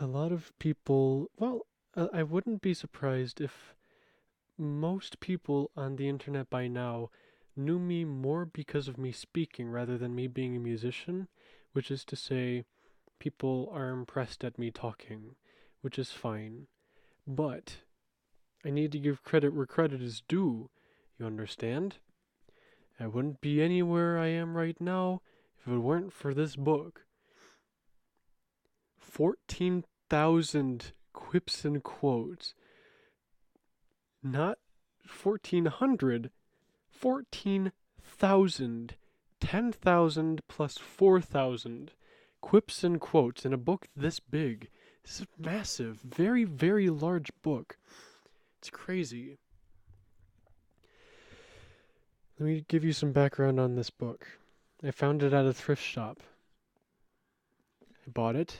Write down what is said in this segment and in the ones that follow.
A lot of people, well, I wouldn't be surprised if most people on the internet by now knew me more because of me speaking rather than me being a musician, which is to say, people are impressed at me talking, which is fine. But I need to give credit where credit is due, you understand? I wouldn't be anywhere I am right now if it weren't for this book. 14,000 quips and quotes. Not 1,400, 14,000. 10,000 plus 4,000 quips and quotes in a book this big. This is massive. Very, very large book. It's crazy. Let me give you some background on this book. I found it at a thrift shop. I bought it,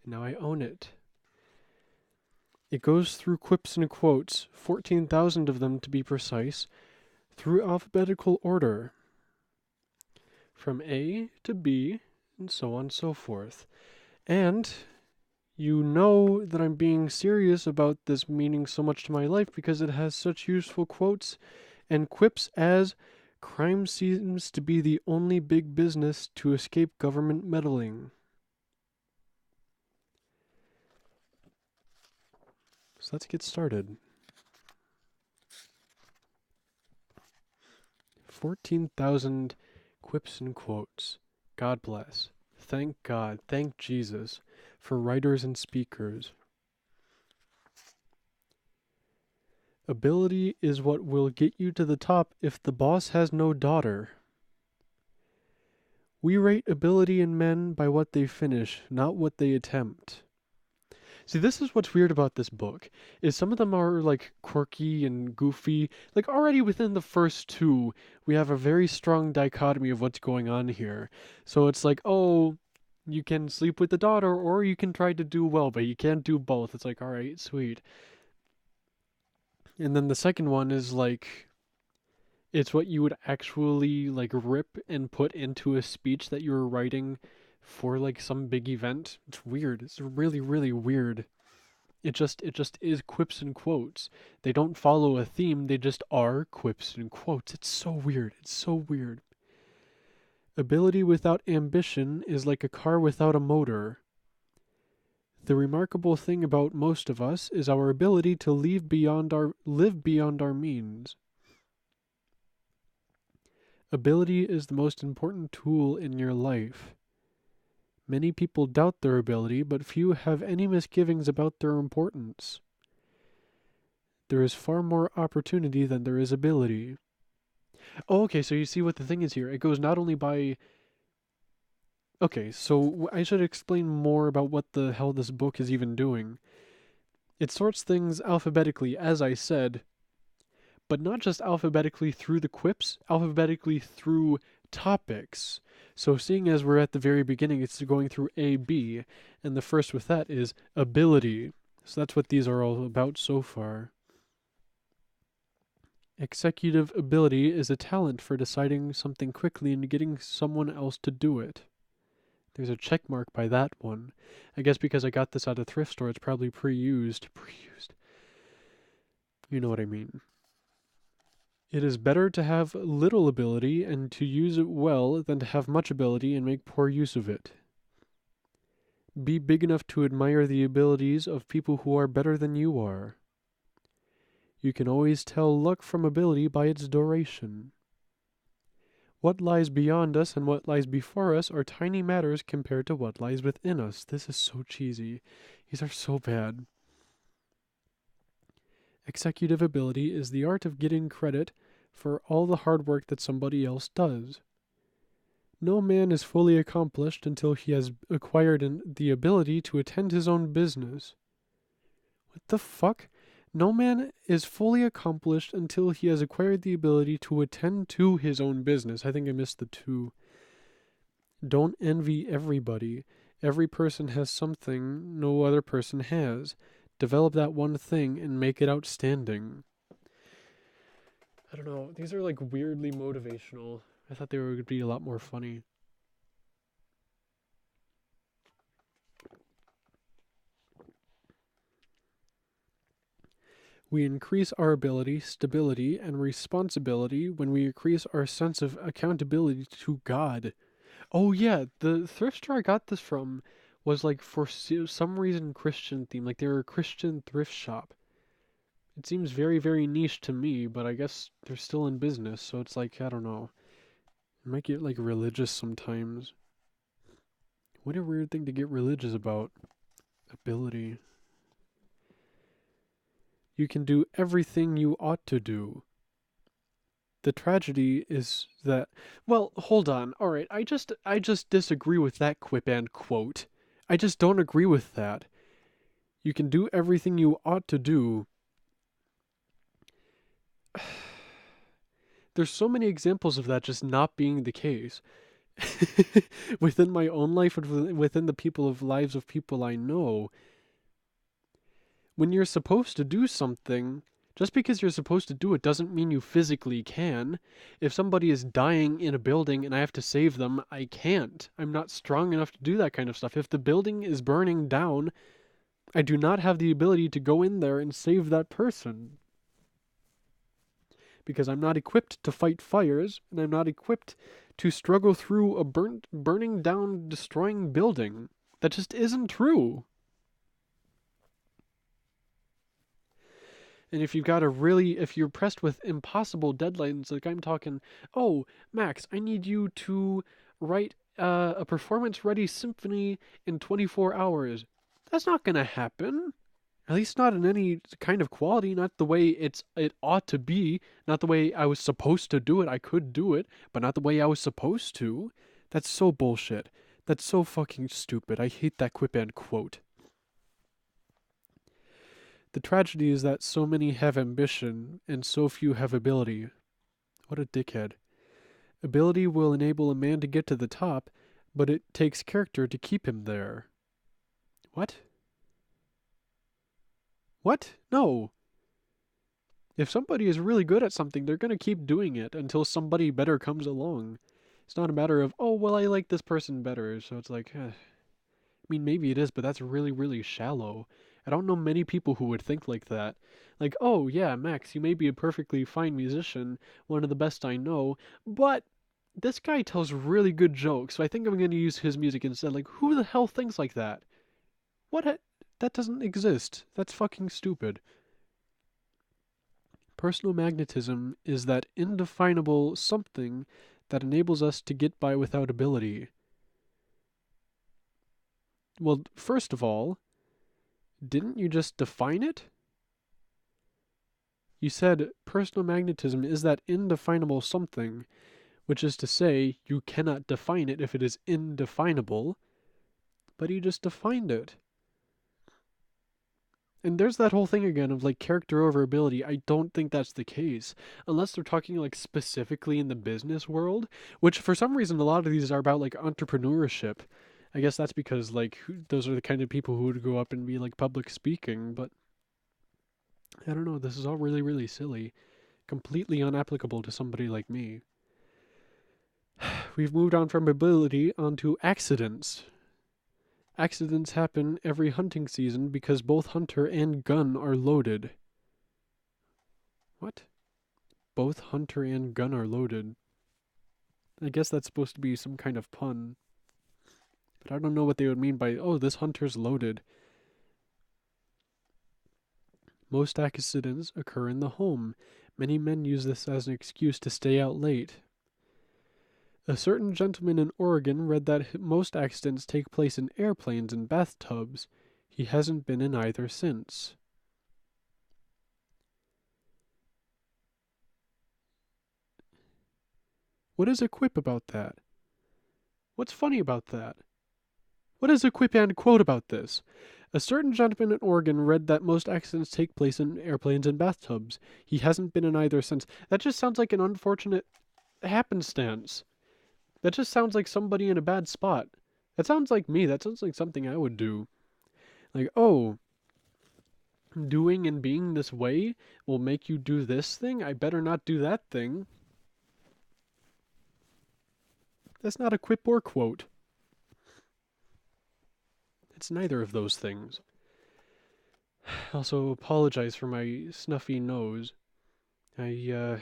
and now I own it. It goes through quips and quotes, 14,000 of them to be precise, through alphabetical order, from A to B, and so on and so forth. And you know that I'm being serious about this meaning so much to my life because it has such useful quotes and quips as crime seems to be the only big business to escape government meddling. So let's get started. 14,000 quips and quotes. God bless. Thank God, thank Jesus for writers and speakers. Ability is what will get you to the top if the boss has no daughter. We rate ability in men by what they finish, not what they attempt. See, this is what's weird about this book, is some of them are like quirky and goofy. Like already within the first two, we have a very strong dichotomy of what's going on here. So it's like, oh, you can sleep with the daughter or you can try to do well, but you can't do both. It's like, all right, sweet. And then the second one is like it's what you would actually like rip and put into a speech that you were writing for like some big event. It's weird. It's really, really weird. It just is quips and quotes. They don't follow a theme, they just are quips and quotes. It's so weird. It's so weird. Ability without ambition is like a car without a motor. The remarkable thing about most of us is our ability to live beyond our means. Ability is the most important tool in your life. Many people doubt their ability, but few have any misgivings about their importance. There is far more opportunity than there is ability. Oh, okay, so you see what the thing is here. It goes not only by. Okay, so I should explain more about what the hell this book is even doing. It sorts things alphabetically, as I said, but not just alphabetically through the quips, alphabetically through topics. So, seeing as we're at the very beginning, it's going through A, B, and the first with that is ability. So, that's what these are all about so far. Executive ability is a talent for deciding something quickly and getting someone else to do it. There's a check mark by that one. I guess because I got this at a thrift store, it's probably pre-used. Pre-used. You know what I mean. It is better to have little ability and to use it well than to have much ability and make poor use of it. Be big enough to admire the abilities of people who are better than you are. You can always tell luck from ability by its duration. What lies beyond us and what lies before us are tiny matters compared to what lies within us. This is so cheesy. These are so bad. Executive ability is the art of getting credit for all the hard work that somebody else does. No man is fully accomplished until he has acquired the ability to attend his own business. What the fuck? No man is fully accomplished until he has acquired the ability to attend to his own business. I think I missed the two. Don't envy everybody. Every person has something no other person has. Develop that one thing and make it outstanding. I don't know. These are like weirdly motivational. I thought they would be a lot more funny. We increase our ability, stability, and responsibility when we increase our sense of accountability to God. Oh yeah, the thrift store I got this from was like for some reason Christian theme, like they were a Christian thrift shop. It seems very, very niche to me, but I guess they're still in business, so it's like, I don't know. It might get like religious sometimes. What a weird thing to get religious about. Ability. You can do everything you ought to do. The tragedy is that, well, hold on. All right, I just disagree with that quip and quote. I just don't agree with that. You can do everything you ought to do. There's so many examples of that just not being the case. Within my own life and within the lives of people I know, when you're supposed to do something, just because you're supposed to do it doesn't mean you physically can. If somebody is dying in a building and I have to save them, I can't. I'm not strong enough to do that kind of stuff. If the building is burning down, I do not have the ability to go in there and save that person. Because I'm not equipped to fight fires, and I'm not equipped to struggle through a burning down, destroying building. That just isn't true. And if if you're pressed with impossible deadlines, like I'm talking, oh, Max, I need you to write a performance ready symphony in 24 hours. That's not going to happen. At least not in any kind of quality, not the way it ought to be, not the way I was supposed to do it. I could do it, but not the way I was supposed to. That's so bullshit. That's so fucking stupid. I hate that quip and quote. The tragedy is that so many have ambition and so few have ability. What a dickhead. Ability will enable a man to get to the top, but it takes character to keep him there. What? What? No. If somebody is really good at something, they're going to keep doing it until somebody better comes along. It's not a matter of, oh, well, I like this person better, so it's like, I mean, maybe it is, but that's really, really shallow. I don't know many people who would think like that. Like, oh, yeah, Max, you may be a perfectly fine musician, one of the best I know, but this guy tells really good jokes, so I think I'm going to use his music instead. Like, who the hell thinks like that? What? That doesn't exist. That's fucking stupid. Personal magnetism is that indefinable something that enables us to get by without ability. Well, first of all, didn't you just define it? You said personal magnetism is that indefinable something, which is to say, you cannot define it if it is indefinable, but you just defined it. And there's that whole thing again of like character over ability. I don't think that's the case. Unless they're talking like specifically in the business world, which for some reason a lot of these are about like entrepreneurship. I guess that's because like those are the kind of people who would go up and be like public speaking, but I don't know, this is all really, really silly. Completely unapplicable to somebody like me. We've moved on from ability onto accidents. Accidents happen every hunting season because both hunter and gun are loaded. What? Both hunter and gun are loaded. I guess that's supposed to be some kind of pun. But I don't know what they would mean by, oh, this hunter's loaded. Most accidents occur in the home. Many men use this as an excuse to stay out late. A certain gentleman in Oregon read that most accidents take place in airplanes and bathtubs. He hasn't been in either since. What is a quip about that? What's funny about that? What is a quip and quote about this? A certain gentleman in Oregon read that most accidents take place in airplanes and bathtubs. He hasn't been in either since. That just sounds like an unfortunate happenstance. That just sounds like somebody in a bad spot. That sounds like me. That sounds like something I would do. Like, oh, doing and being this way will make you do this thing? I better not do that thing. That's not a quip or quote. It's neither of those things. Also, apologize for my snuffy nose. I, you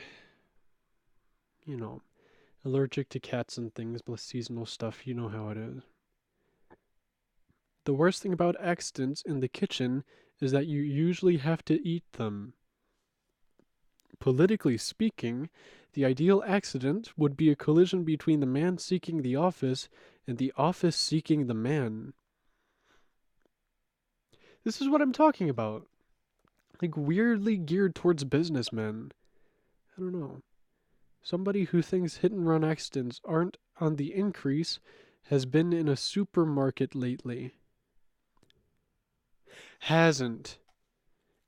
know, allergic to cats and things, plus seasonal stuff. You know how it is. The worst thing about accidents in the kitchen is that you usually have to eat them. Politically speaking, the ideal accident would be a collision between the man seeking the office and the office seeking the man. This is what I'm talking about. Like, weirdly geared towards businessmen. I don't know. Somebody who thinks hit and run accidents aren't on the increase has been in a supermarket lately. Hasn't.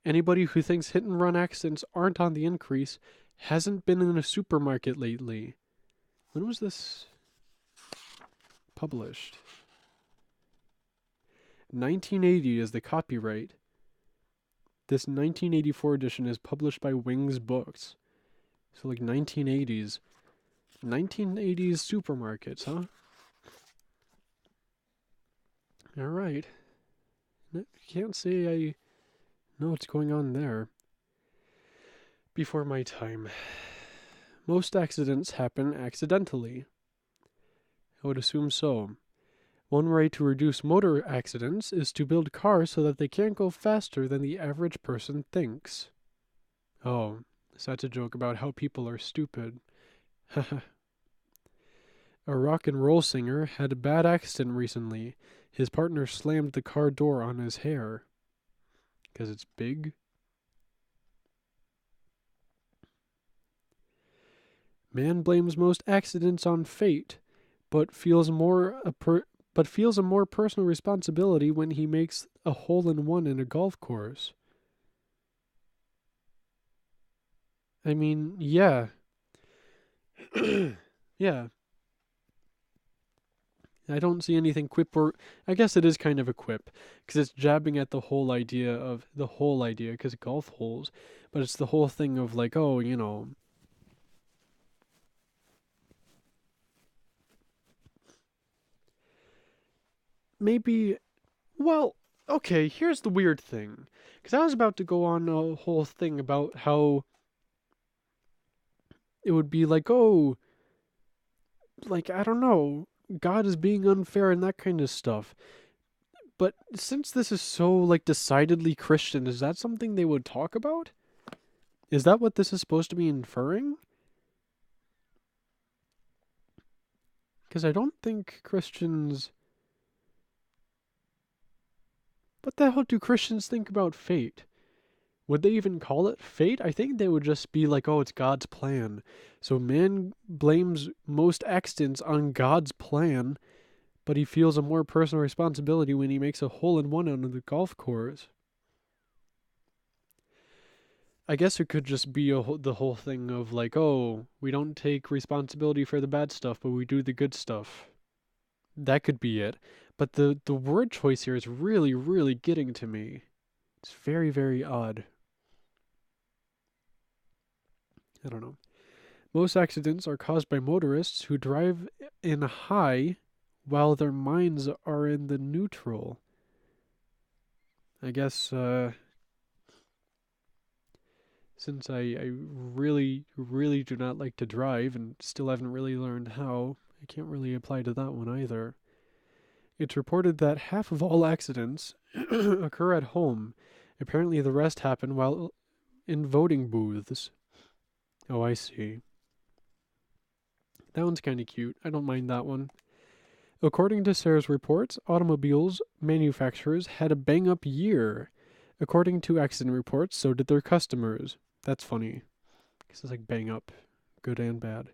Anybody who thinks hit and run accidents aren't on the increase hasn't been in a supermarket lately. When was this published? 1980 is the copyright. This 1984 edition is published by Wings Books. So like 1980s. 1980s supermarkets, huh? Alright. Can't say I know what's going on there. Before my time. Most accidents happen accidentally. I would assume so. One way to reduce motor accidents is to build cars so that they can't go faster than the average person thinks. Oh, so that's a joke about how people are stupid. Haha. A rock and roll singer had a bad accident recently. His partner slammed the car door on his hair. 'Cause it's big? Man blames most accidents on fate, but feels a more personal responsibility when he makes a hole-in-one in a golf course. I mean, yeah. Yeah. I don't see anything quip or... I guess it is kind of a quip, because it's jabbing at the whole idea, because golf holes, but it's the whole thing of like, oh, maybe... Well, okay, here's the weird thing. Because I was about to go on a whole thing about how it would be like, oh, like, I don't know, God is being unfair and that kind of stuff. But since this is so, like, decidedly Christian, is that something they would talk about? Is that what this is supposed to be inferring? Because I don't think Christians... What the hell do Christians think about fate? Would they even call it fate? I think they would just be like, oh, it's God's plan. So man blames most accidents on God's plan, but he feels a more personal responsibility when he makes a hole-in-one on the golf course. I guess it could just be the whole thing of like, oh, we don't take responsibility for the bad stuff, but we do the good stuff. That could be it. But the word choice here is really, really getting to me. It's very, very odd. I don't know. Most accidents are caused by motorists who drive in high while their minds are in the neutral. I guess since I really, really do not like to drive and still haven't really learned how, I can't really apply to that one either. It's reported that half of all accidents occur at home. Apparently the rest happen while in voting booths. Oh, I see. That one's kind of cute. I don't mind that one. According to Sarah's reports, automobiles manufacturers had a bang-up year. According to accident reports, so did their customers. That's funny. Because it's like bang up, good and bad.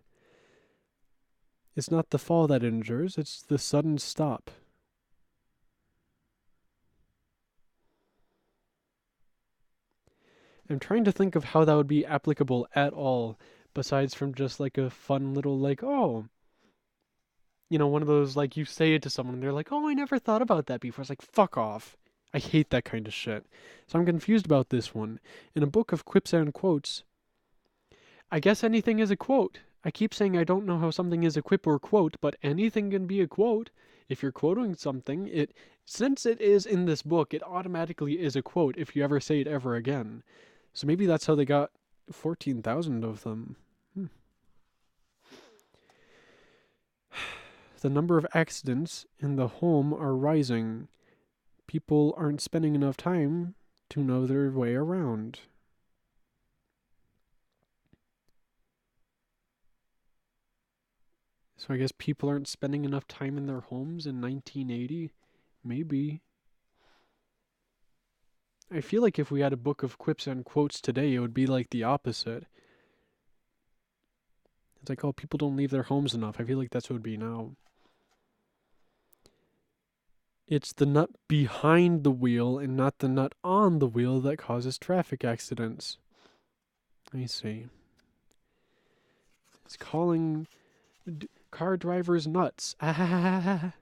It's not the fall that injures, it's the sudden stop. I'm trying to think of how that would be applicable at all, besides from just like a fun little like, oh, one of those like you say it to someone and they're like, oh, I never thought about that before. It's like, fuck off. I hate that kind of shit. So I'm confused about this one. In a book of quips and quotes, I guess anything is a quote. I keep saying I don't know how something is a quip or quote, but anything can be a quote. If you're quoting something, since it is in this book, it automatically is a quote if you ever say it ever again. So maybe that's how they got 14,000 of them. The number of accidents in the home are rising. People aren't spending enough time to know their way around. So I guess people aren't spending enough time in their homes in 1980? Maybe. I feel like if we had a book of quips and quotes today, it would be like the opposite. It's like, oh, people don't leave their homes enough. I feel like that's what it would be now. It's the nut behind the wheel and not the nut on the wheel that causes traffic accidents. I see. It's calling car drivers nuts. Ah.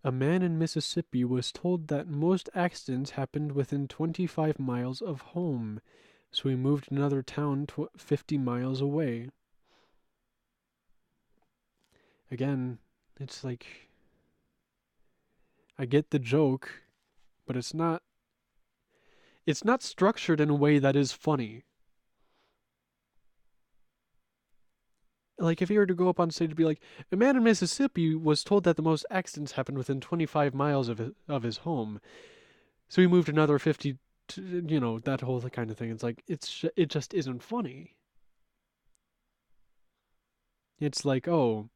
A man in Mississippi was told that most accidents happened within 25 miles of home, so he moved to another town 50 miles away. Again, it's like, I get the joke, but it's not structured in a way that is funny. Like, if you were to go up on stage and be like, a man in Mississippi was told that the most accidents happened within 25 miles of his home, so he moved another 50 to, that whole kind of thing. It's like, it just isn't funny. It's like, oh,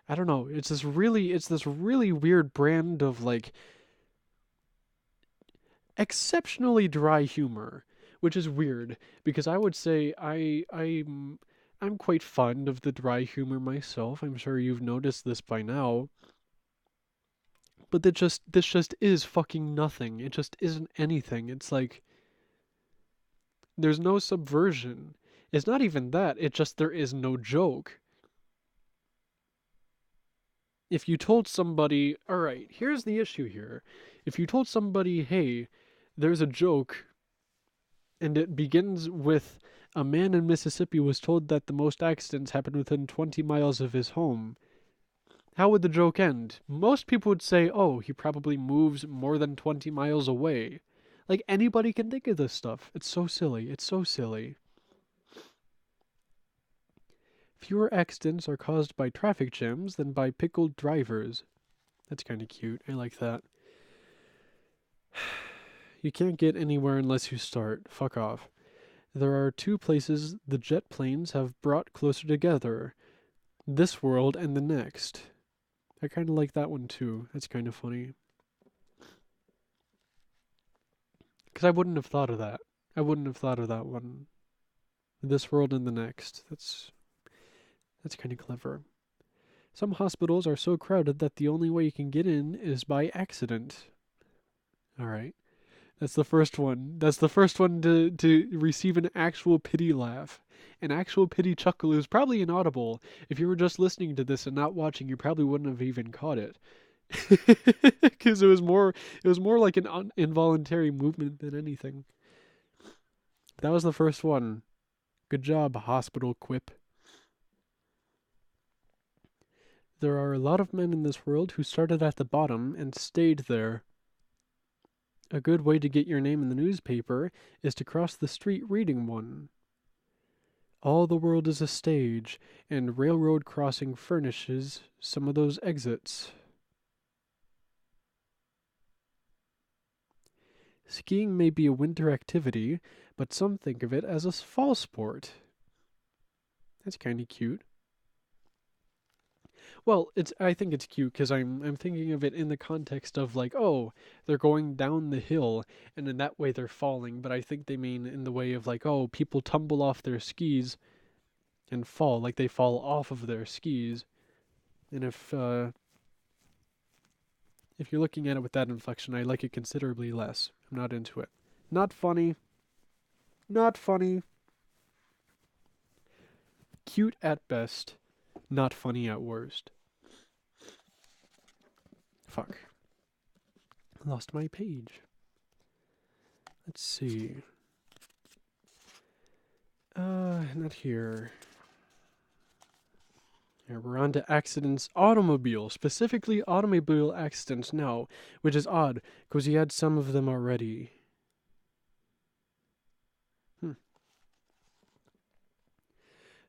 I don't know. It's this really weird brand of like exceptionally dry humor, which is weird because I would say I'm quite fond of the dry humor myself. I'm sure you've noticed this by now. But this just is fucking nothing. It just isn't anything. It's like there's no subversion. It's not even that. It just there is no joke. If you told somebody, all right, here's the issue here. If you told somebody, hey, there's a joke and it begins with a man in Mississippi was told that the most accidents happened within 20 miles of his home. How would the joke end? Most people would say, oh, he probably moves more than 20 miles away. Like, anybody can think of this stuff. It's so silly. It's so silly. Fewer accidents are caused by traffic jams than by pickled drivers. That's kind of cute. I like that. You can't get anywhere unless you start. Fuck off. There are two places the jet planes have brought closer together. This world and the next. I kind of like that one too. That's kind of funny. Because I wouldn't have thought of that. I wouldn't have thought of that one. This world and the next. That's kind of clever. Some hospitals are so crowded that the only way you can get in is by accident. Alright. That's the first one. That's the first one to receive an actual pity laugh. An actual pity chuckle is probably inaudible. If you were just listening to this and not watching, you probably wouldn't have even caught it. Because it was more like an involuntary movement than anything. That was the first one. Good job, hospital quip. There are a lot of men in this world who started at the bottom and stayed there. A good way to get your name in the newspaper is to cross the street reading one. All the world is a stage, and railroad crossing furnishes some of those exits. Skiing may be a winter activity, but some think of it as a fall sport. That's kind of cute. Well, I think it's cute because I'm thinking of it in the context of like, oh, they're going down the hill and in that way they're falling, but I think they mean in the way of like, oh, people tumble off their skis and fall, like they fall off of their skis. And if you're looking at it with that inflection, I like it considerably less. I'm not into it. Not funny. Not funny. Cute at best. Not funny at worst. Fuck. I lost my page. Let's see. Not here. Yeah, we're on to accidents. Automobile, specifically automobile accidents now, which is odd, because he had some of them already.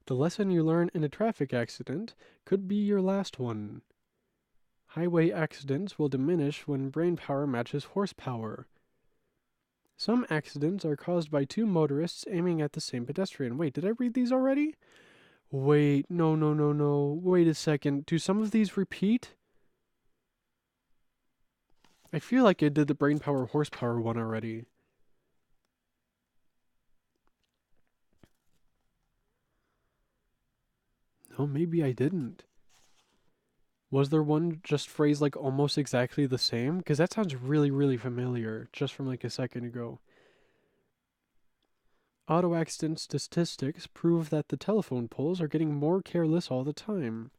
The lesson you learn in a traffic accident could be your last one. Highway accidents will diminish when brain power matches horsepower. Some accidents are caused by two motorists aiming at the same pedestrian. Wait, did I read these already? Wait, no. Wait a second. Do some of these repeat? I feel like I did the brain power horsepower one already. No, maybe I didn't. Was there one just phrased like almost exactly the same? Because that sounds really, really familiar just from like a second ago. Auto accident statistics prove that the telephone poles are getting more careless all the time.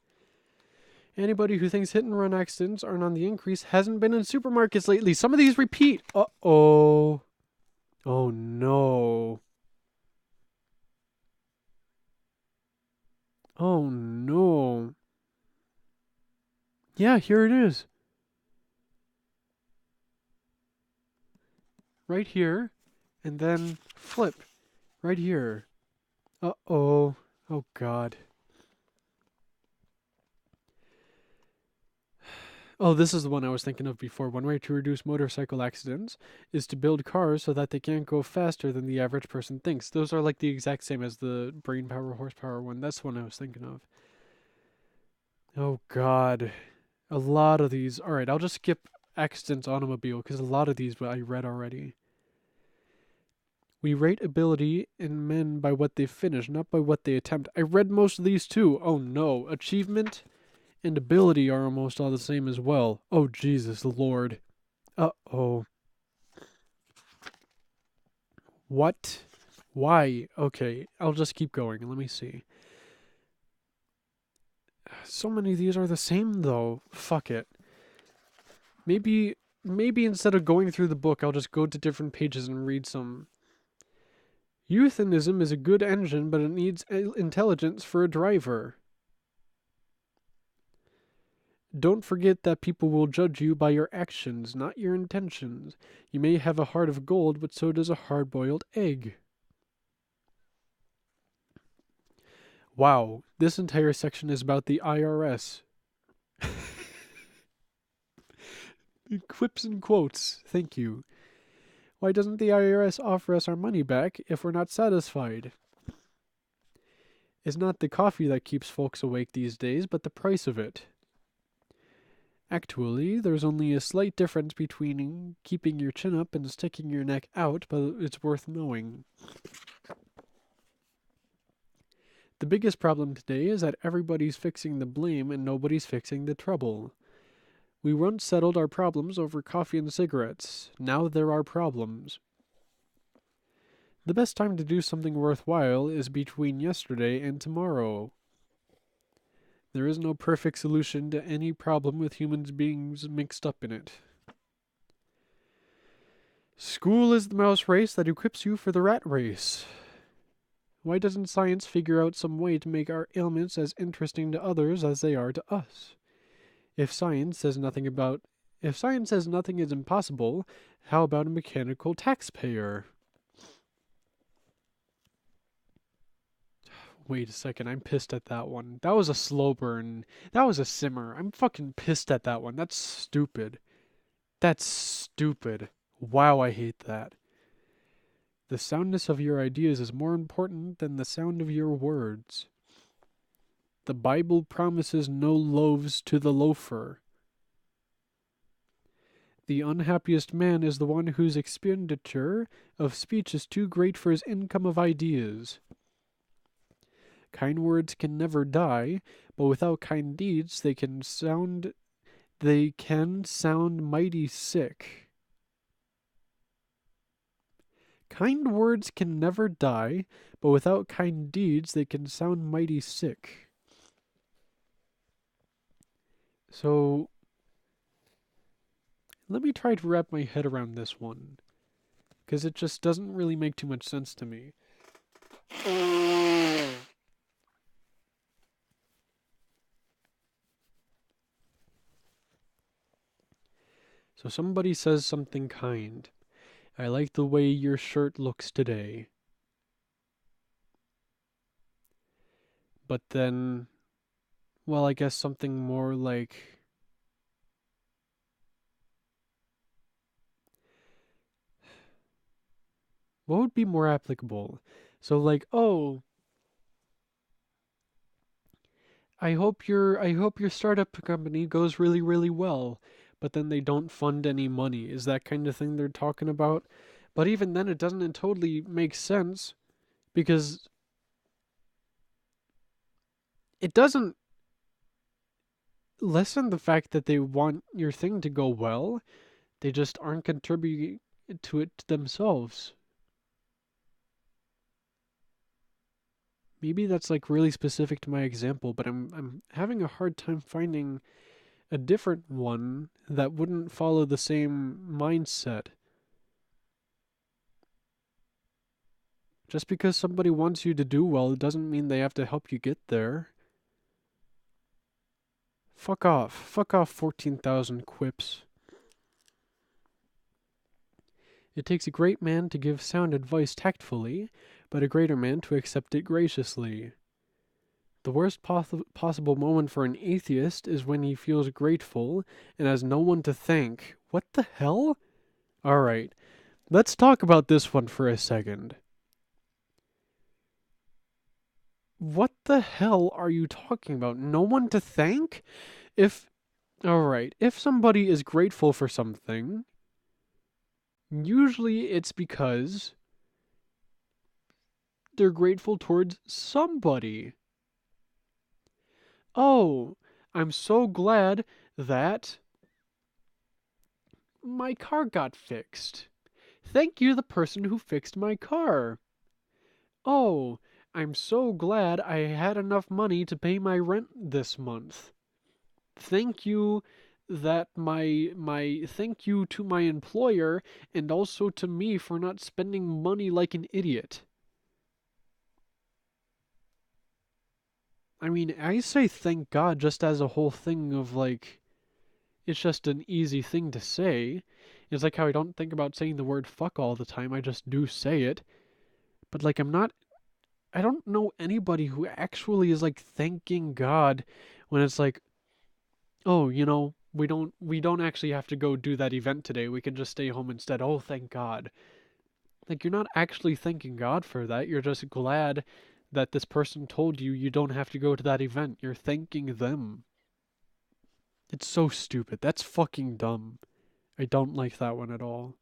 Anybody who thinks hit and run accidents aren't on the increase hasn't been in supermarkets lately. Some of these repeat. Uh-oh. Oh no. Oh no. Yeah, here it is. Right here. And then flip. Right here. Uh-oh. Oh god. Oh, this is the one I was thinking of before. One way to reduce motorcycle accidents is to build cars so that they can't go faster than the average person thinks. Those are like the exact same as the brain power, horsepower one. That's the one I was thinking of. Oh, God. A lot of these. All right, I'll just skip accidents automobile because a lot of these I read already. We rate ability in men by what they finish, not by what they attempt. I read most of these too. Oh, no. Achievement and ability are almost all the same as well. Oh, Jesus Lord. Uh-oh. What? Why? Okay, I'll just keep going. Let me see. So many of these are the same, though. Fuck it. Maybe, maybe instead of going through the book, I'll just go to different pages and read some. Euthanism is a good engine, but it needs intelligence for a driver. Don't forget that people will judge you by your actions, not your intentions. You may have a heart of gold, but so does a hard-boiled egg. Wow, this entire section is about the IRS. Quips and quotes. Thank you. Why doesn't the IRS offer us our money back if we're not satisfied? It's not the coffee that keeps folks awake these days, but the price of it. Actually, there's only a slight difference between keeping your chin up and sticking your neck out, but it's worth knowing. The biggest problem today is that everybody's fixing the blame and nobody's fixing the trouble. We once settled our problems over coffee and cigarettes. Now there are problems. The best time to do something worthwhile is between yesterday and tomorrow. There is no perfect solution to any problem with humans beings mixed up in it. School is the mouse race that equips you for the rat race. Why doesn't science figure out some way to make our ailments as interesting to others as they are to us? If science says nothing is impossible, how about a mechanical taxpayer? Wait a second, I'm pissed at that one. That was a slow burn. That was a simmer. I'm fucking pissed at that one. That's stupid. That's stupid. Wow, I hate that. The soundness of your ideas is more important than the sound of your words. The Bible promises no loaves to the loafer. The unhappiest man is the one whose expenditure of speech is too great for his income of ideas. Kind words can never die, but without kind deeds they can sound mighty sick. Kind words can never die, but without kind deeds they can sound mighty sick. So, let me try to wrap my head around this one, because it just doesn't really make too much sense to me. So somebody says something kind. I like the way your shirt looks today. But then, well, I guess something more like, what would be more applicable? So like, oh, I hope your startup company goes really, really well, but then they don't fund any money. Is that kind of thing they're talking about? But even then it doesn't totally make sense because it doesn't lessen the fact that they want your thing to go well. They just aren't contributing to it themselves. Maybe that's like really specific to my example, but I'm having a hard time finding a different one that wouldn't follow the same mindset. Just because somebody wants you to do well doesn't mean they have to help you get there. Fuck off. Fuck off 14,000 quips. It takes a great man to give sound advice tactfully, but a greater man to accept it graciously. The worst possible moment for an atheist is when he feels grateful and has no one to thank. What the hell? Alright, let's talk about this one for a second. What the hell are you talking about? No one to thank? If somebody is grateful for something, usually it's because they're grateful towards somebody. Oh, I'm so glad that my car got fixed. Thank you, the person who fixed my car. Oh, I'm so glad I had enough money to pay my rent this month. Thank you thank you to my employer and also to me for not spending money like an idiot. I mean, I say thank God just as a whole thing of like, it's just an easy thing to say. It's like how I don't think about saying the word fuck all the time, I just do say it. But like, I don't know anybody who actually is like thanking God when it's like, oh, we don't actually have to go do that event today. We can just stay home instead. Oh, thank God. Like, you're not actually thanking God for that. You're just glad that this person told you you don't have to go to that event. You're thanking them. It's so stupid. That's fucking dumb. I don't like that one at all.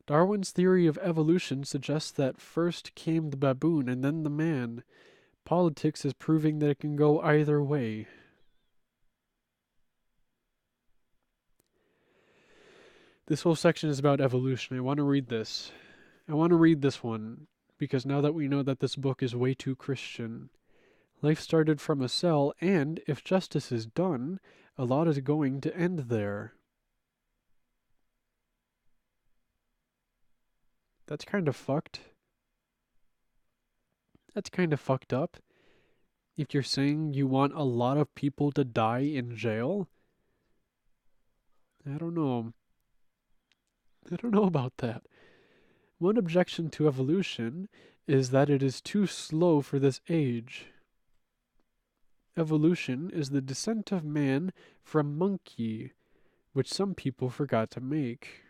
Darwin's theory of evolution suggests that first came the baboon and then the man. Politics is proving that it can go either way. This whole section is about evolution. I want to read this. I want to read this one because now that we know that this book is way too Christian. Life started from a cell, and if justice is done, a lot is going to end there. That's kind of fucked. That's kind of fucked up. If you're saying you want a lot of people to die in jail, I don't know. I don't know about that. One objection to evolution is that it is too slow for this age. Evolution is the descent of man from monkey, which some people forgot to make.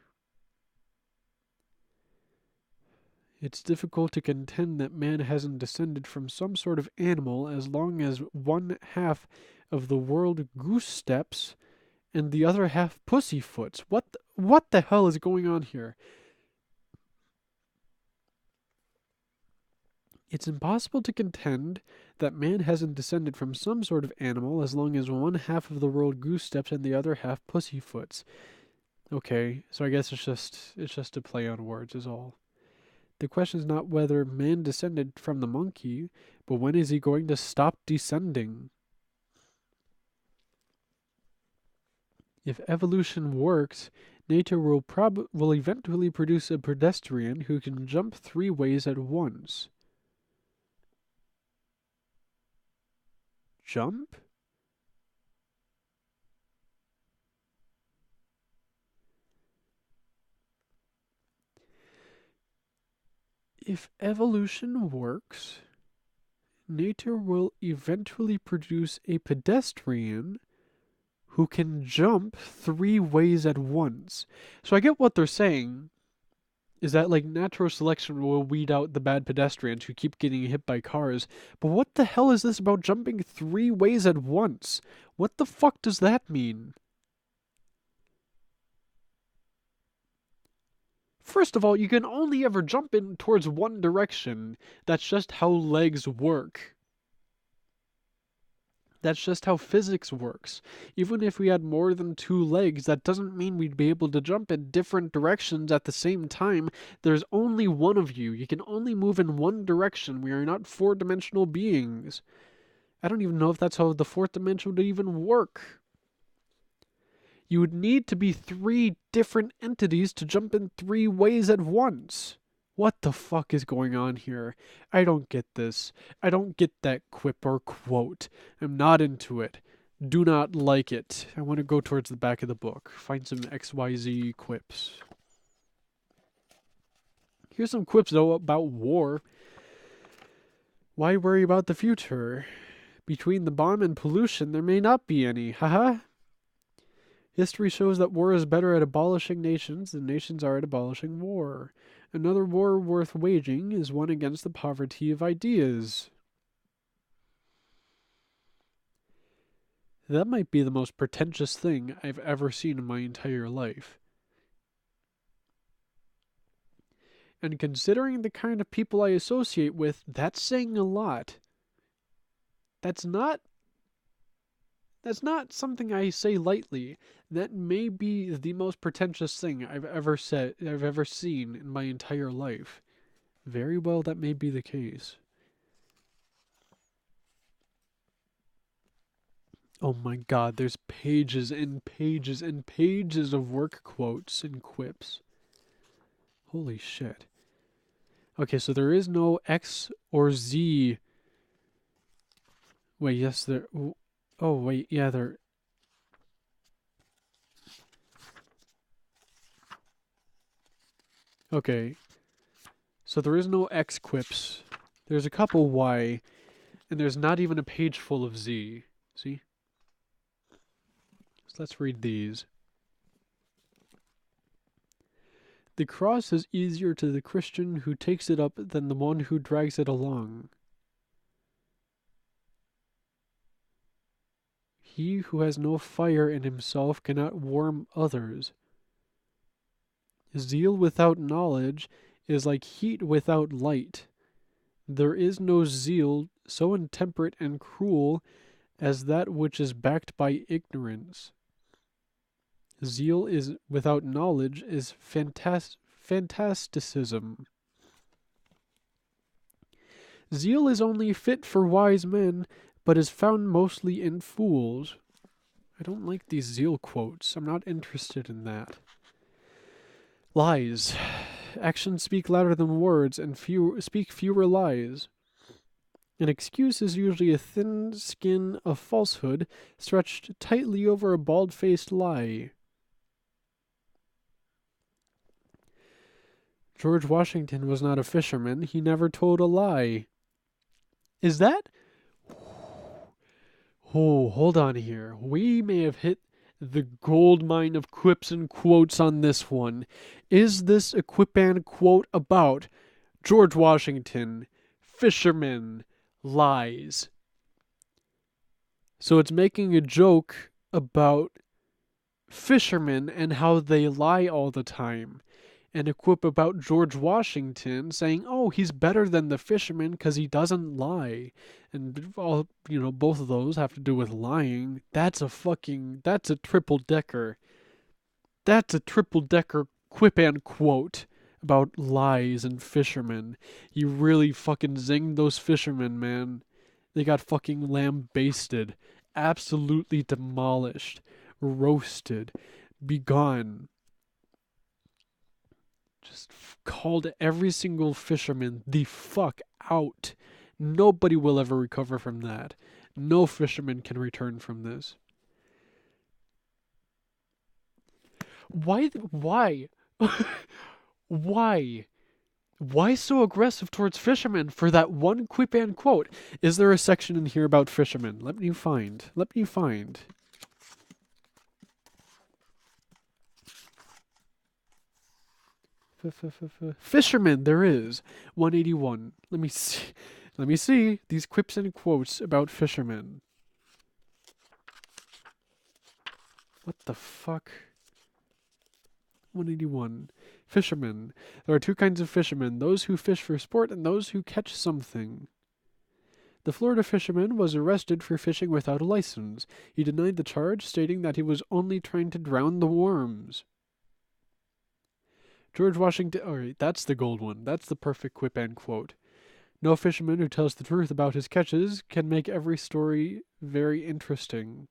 It's difficult to contend that man hasn't descended from some sort of animal as long as one half of the world goose steps and the other half pussyfoots. What the hell is going on here? It's impossible to contend that man hasn't descended from some sort of animal as long as one half of the world goose steps and the other half pussyfoots. Okay, so I guess it's just a play on words is all. The question is not whether man descended from the monkey, but when is he going to stop descending? If evolution works, nature will eventually produce a pedestrian who can jump 3 ways at once. Jump? If evolution works, nature will eventually produce a pedestrian who can jump 3 ways at once. So I get what they're saying is that like natural selection will weed out the bad pedestrians who keep getting hit by cars. But what the hell is this about jumping 3 ways at once? What the fuck does that mean? First of all, you can only ever jump in towards one direction. That's just how legs work. That's just how physics works. Even if we had more than 2 legs, that doesn't mean we'd be able to jump in different directions at the same time. There's only one of you. You can only move in one direction. We are not four-dimensional beings. I don't even know if that's how the fourth dimension would even work. You would need to be 3 different entities to jump in 3 ways at once. What the fuck is going on here? I don't get this. I don't get that quip or quote. I'm not into it. Do not like it. I want to go towards the back of the book. Find some XYZ quips. Here's some quips, though, about war. Why worry about the future? Between the bomb and pollution, there may not be any. Haha. History shows that war is better at abolishing nations than nations are at abolishing war. Another war worth waging is one against the poverty of ideas. That might be the most pretentious thing I've ever seen in my entire life. And considering the kind of people I associate with, that's saying a lot. That's not something I say lightly. That may be the most pretentious thing I've ever seen in my entire life. Very well, that may be the case. Oh my god, there's pages and pages and pages of work quotes and quips. Holy shit. Okay, so there is no X or Z. Wait, yes, there. Oh, wait, yeah, there. Okay. So there is no X quips. There's a couple Y, and there's not even a page full of Z. See? So let's read these. The cross is easier to the Christian who takes it up than the one who drags it along. He who has no fire in himself cannot warm others. Zeal without knowledge is like heat without light. There is no zeal so intemperate and cruel as that which is backed by ignorance. Zeal is without knowledge is fantasticism. Zeal is only fit for wise men, but is found mostly in fools. I don't like these zeal quotes. I'm not interested in that. Lies. Actions speak louder than words and speak fewer lies. An excuse is usually a thin skin of falsehood stretched tightly over a bald-faced lie. George Washington was not a fisherman. He never told a lie. Is that? Oh, hold on here. We may have hit the gold mine of quips and quotes on this one. Is this a quip and quote about George Washington, fishermen, lies? So it's making a joke about fishermen and how they lie all the time. And a quip about George Washington saying, oh, he's better than the fisherman because he doesn't lie. And all, both of those have to do with lying. That's a triple decker. That's a triple decker quip and quote about lies and fishermen. You really fucking zinged those fishermen, man. They got fucking lambasted. Absolutely demolished. Roasted. Begone. Just called every single fisherman the fuck out. Nobody will ever recover from that. No fisherman can return from this. Why? Why? Why so aggressive towards fishermen for that one quip and quote? Is there a section in here about fishermen? Let me find. Fishermen, there is. 181. Let me see. Let me see these quips and quotes about fishermen. What the fuck? 181. Fishermen. There are two kinds of fishermen, those who fish for sport and those who catch something. The Florida fisherman was arrested for fishing without a license. He denied the charge, stating that he was only trying to drown the worms. George Washington. Alright, that's the gold one. That's the perfect quip and quote. No fisherman who tells the truth about his catches can make every story very interesting.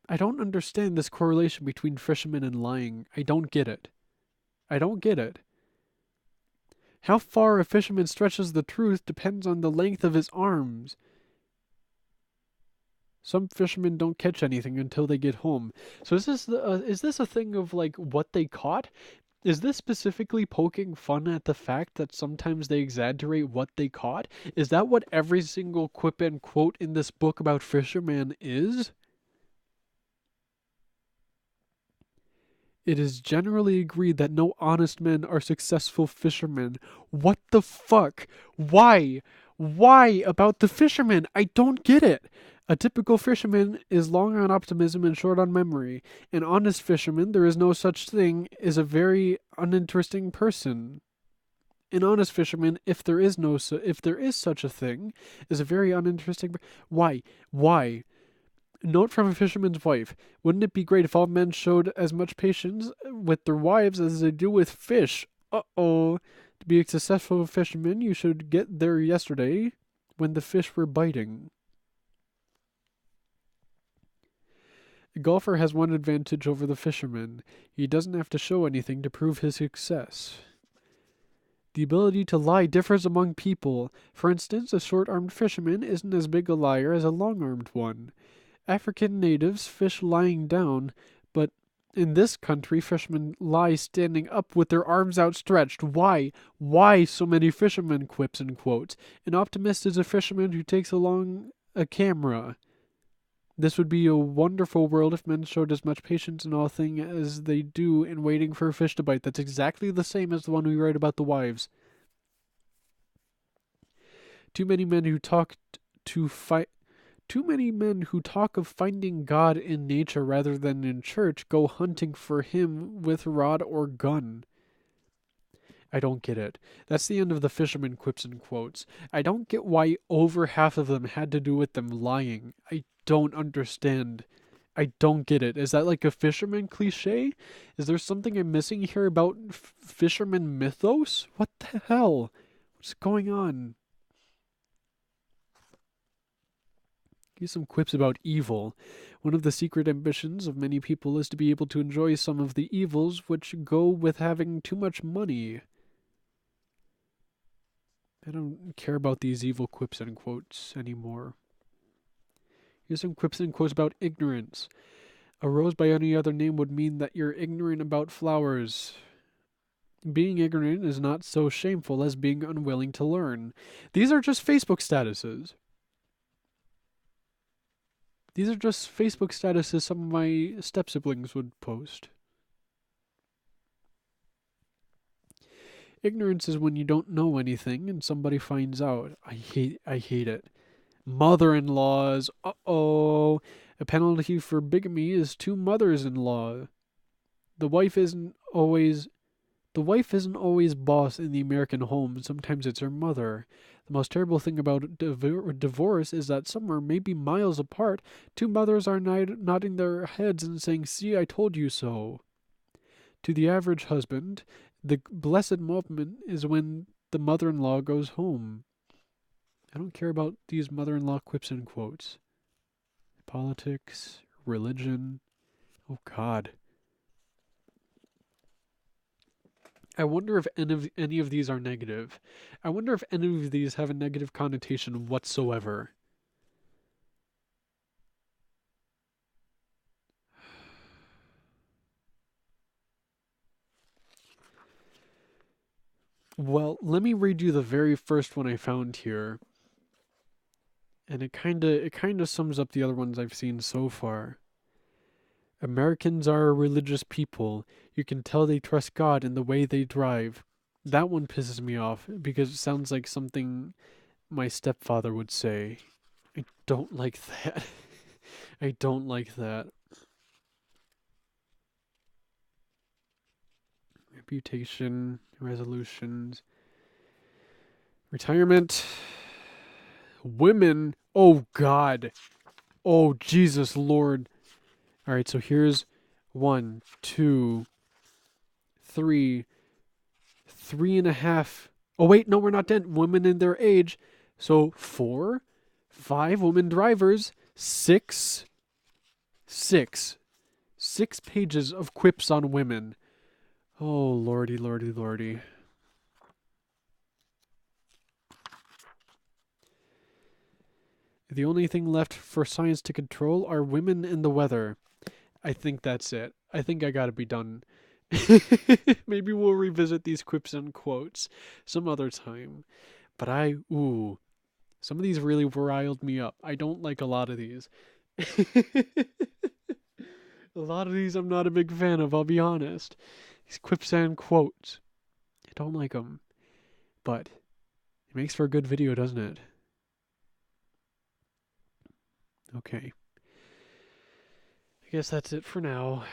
I don't understand this correlation between fishermen and lying. I don't get it. How far a fisherman stretches the truth depends on the length of his arms. Some fishermen don't catch anything until they get home. So is this a thing of like what they caught? Is this specifically poking fun at the fact that sometimes they exaggerate what they caught? Is that what every single quip and quote in this book about fishermen is? It is generally agreed that no honest men are successful fishermen. What the fuck? Why? Why about the fishermen? I don't get it. A typical fisherman is long on optimism and short on memory. An honest fisherman, there is no such thing, is a very uninteresting person. An honest fisherman, if there is such a thing, is a very uninteresting. Why? Why? Note from a fisherman's wife. Wouldn't it be great if all men showed as much patience with their wives as they do with fish? Uh-oh. To be a successful fisherman, you should get there yesterday when the fish were biting. A golfer has one advantage over the fisherman. He doesn't have to show anything to prove his success. The ability to lie differs among people. For instance, a short-armed fisherman isn't as big a liar as a long-armed one. African natives fish lying down, but in this country, fishermen lie standing up with their arms outstretched. Why? Why so many fishermen quips and quotes? An optimist is a fisherman who takes along a camera. This would be a wonderful world if men showed as much patience in all things as they do in waiting for a fish to bite. That's exactly the same as the one we write about the wives. Too many men who talk of finding God in nature rather than in church go hunting for him with rod or gun. I don't get it. That's the end of the fisherman quips and quotes. I don't get why over half of them had to do with them lying. I don't understand. I don't get it. Is that like a fisherman cliche? Is there something I'm missing here about fisherman mythos? What the hell? What's going on? Here's some quips about evil. One of the secret ambitions of many people is to be able to enjoy some of the evils which go with having too much money. I don't care about these evil quips and quotes anymore. Here's some quips and quotes about ignorance. A rose by any other name would mean that you're ignorant about flowers. Being ignorant is not so shameful as being unwilling to learn. These are just Facebook statuses. These are just Facebook statuses some of my step-siblings would post. Ignorance is when you don't know anything and somebody finds out. I hate it. Mother-in-laws. Uh-oh. A penalty for bigamy is two mothers-in-law. The wife isn't always boss in the American home. Sometimes it's her mother. The most terrible thing about divorce is that somewhere, maybe miles apart, two mothers are nodding their heads and saying, "See, I told you so." To the average husband, the blessed moment is when the mother-in-law goes home. I don't care about these mother-in-law quips and quotes. Politics, religion. Oh, God. I wonder if any of these are negative. I wonder if any of these have a negative connotation whatsoever. Well, let me read you the very first one I found here, and it kinda sums up the other ones I've seen so far. Americans are a religious people. You can tell they trust God in the way they drive. That one pisses me off because it sounds like something my stepfather would say. I don't like that. I don't like that. Reputation, resolutions, retirement, women. Oh, God. Oh, Jesus Lord. All right, so here's 1, 2, 3, 3.5. Oh, wait, no, we're not done. Women in their age. So 4, 5 women drivers, six pages of quips on women. Oh, lordy, lordy, lordy. The only thing left for science to control are women and the weather. I think that's it. I think I gotta be done. Maybe we'll revisit these quips and quotes some other time. But some of these really riled me up. I don't like a lot of these. A lot of these I'm not a big fan of, I'll be honest. These quips and quotes. I don't like them. But it makes for a good video, doesn't it? Okay. I guess that's it for now.